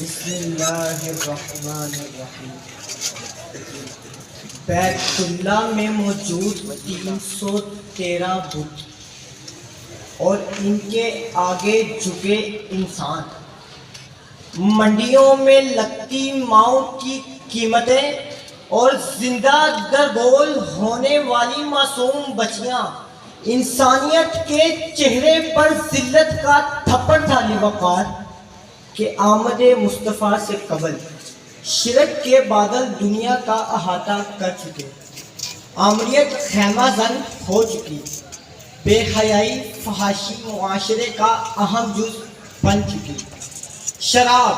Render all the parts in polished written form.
بسم اللہ الرحمن الرحیم۔ بیت اللہ میں موجود 313 بت اور ان کے آگے جھکے انسان، منڈیوں میں لگتی ماؤں کی قیمتیں اور زندہ درگول ہونے والی معصوم بچیاں، انسانیت کے چہرے پر ذلت کا تھپڑ تھا وقار کہ آمد مصطفیٰ سے قبل شرک کے بادل دنیا کا احاطہ کر چکے، آمریت خیمہ زن ہو چکی، بے حیائی فحاشی معاشرے کا اہم جز بن چکی، شراب،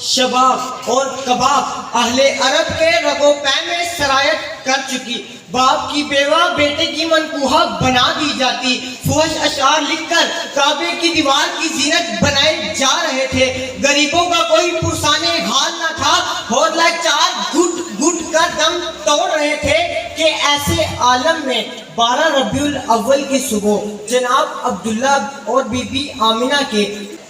شباب اور کباب اہل عرب کے رگو پے میں سرایت کر چکی، باپ کی بیوہ بیٹے کی منکوہہ بنا دی جاتی، فحش اشعار لکھ کر کعبے کی دیوار کی زینت بنائے جا رہے تھے، غریبوں کا کوئی پرسانے حال نہ تھا اور لاچار گھٹ گھٹ کر دم توڑ رہے تھے کہ ایسے عالم میں 12 ربیع الاول کی صبح جناب عبداللہ اور بی بی آمنہ کے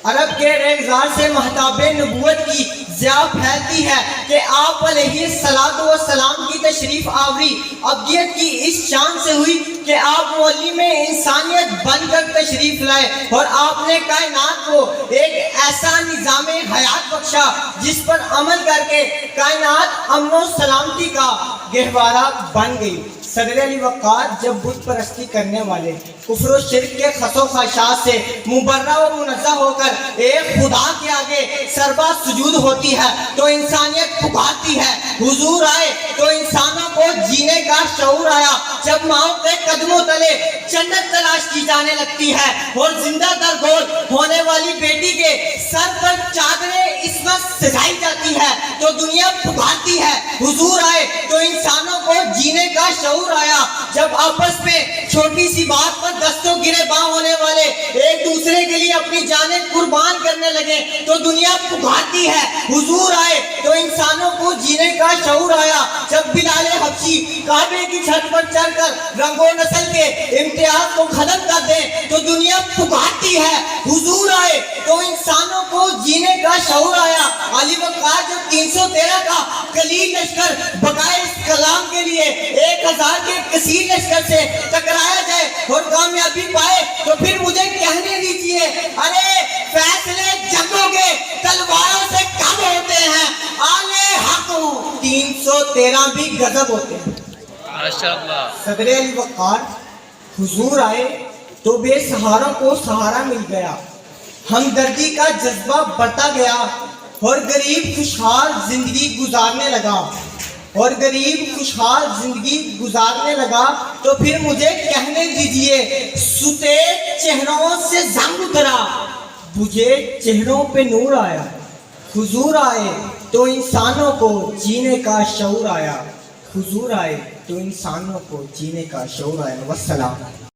عرب کے ریگزار سے مہتاب نبوت کی ضیاء پھیلتی ہے کہ آپ علیہ السلام کی تشریف آوری ابدیت کی اس شان سے ہوئی کہ آپ معلم انسانیت بن کر تشریف لائے اور آپ نے کائنات کو ایک ایسا نظام حیات بخشا جس پر عمل کر کے کائنات امن و سلامتی کا گہوارہ بن گئی۔ صدر علی وقار جب بت پرستی کرنے والے کفر و شرک کے خس و خاشات سے مبرہ و منزہ ہو کر ایک خدا کے آگے سربا سجود ہوتی ہے تو انسانیت پکارتی ہے، حضور آئے تو انسانوں کو جینے کا شعور آیا، جب ماؤں کے قدموں تلے جنت تلاش کی جانے لگتی ہے اور زندہ درگول ہونے والی بیٹی کے سر پر چادریں عصمت سجائی جاتی ہے تو دنیا پکارتی ہے، حضور آئے تو انسانوں کو جینے کا شعور آیا، جب آپس میں چھوٹی سی بات پر دستوں گرے باں ہونے والے ایک دوسرے کے لیے اپنی جانیں قربان کرنے لگے تو دنیا پکارتی ہے، حضور آئے تو انسانوں کو جینے کا شعور آیا، جب بلال حبشی کعبے کی چھت پر چڑھ کر رنگ و نسل کے امتیاز کو ختم کر دیں تو دنیا پکارتی ہے، حضور آئے تو انسانوں کو جینے کا شعور آیا۔ علی وقار جب 313 کا قلیل لشکر بقائے اس کلام کے لیے 1000 کے کثیر لشکر سے ٹکرایا جائے اور کامیابی پائے تو پھر مجھے کہنے دیجئے، ارے فیصلے جنگوں کے تلواروں سے کم ہوتے ہیں، آل حق 313 بھی غضب ہوتے ہیں۔ ماشاءاللہ۔ صدر علی وقار حضور آئے تو بے سہاروں کو سہارا مل گیا، ہمدردی کا جذبہ بڑھتا گیا اور غریب خوشحال زندگی گزارنے لگا تو پھر مجھے کہنے دیجئے، ستے چہروں سے زنگ اترا، بجھے چہروں پہ نور آیا، حضور آئے تو انسانوں کو جینے کا شعور آیا، حضور آئے تو انسانوں کو جینے کا شعور آیا۔ والسلام۔